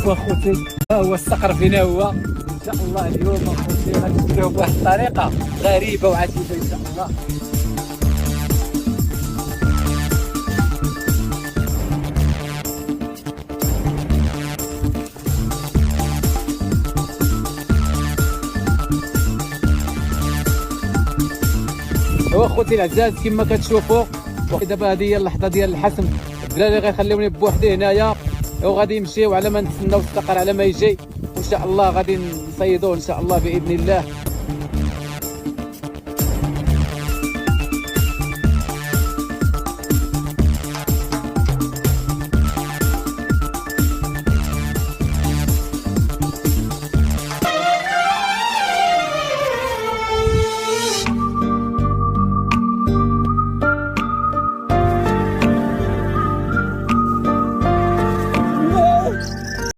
واخوتي ها هو الصقر فينا هو ان شاء الله. اليوم اخوتي غادي نديروه بواحد الطريقه غريبه وعجيبه ان شاء الله. هو اخوتي العزاز كما كتشوفوا دابا هذه هي اللحظه ديال الحسم. الدراري غيخليوني بوحدي هنايا وغادي يمشيو على ما نتسناو الصقر على ما يجي، وان شاء الله غادي نصيدوه ان شاء الله باذن الله.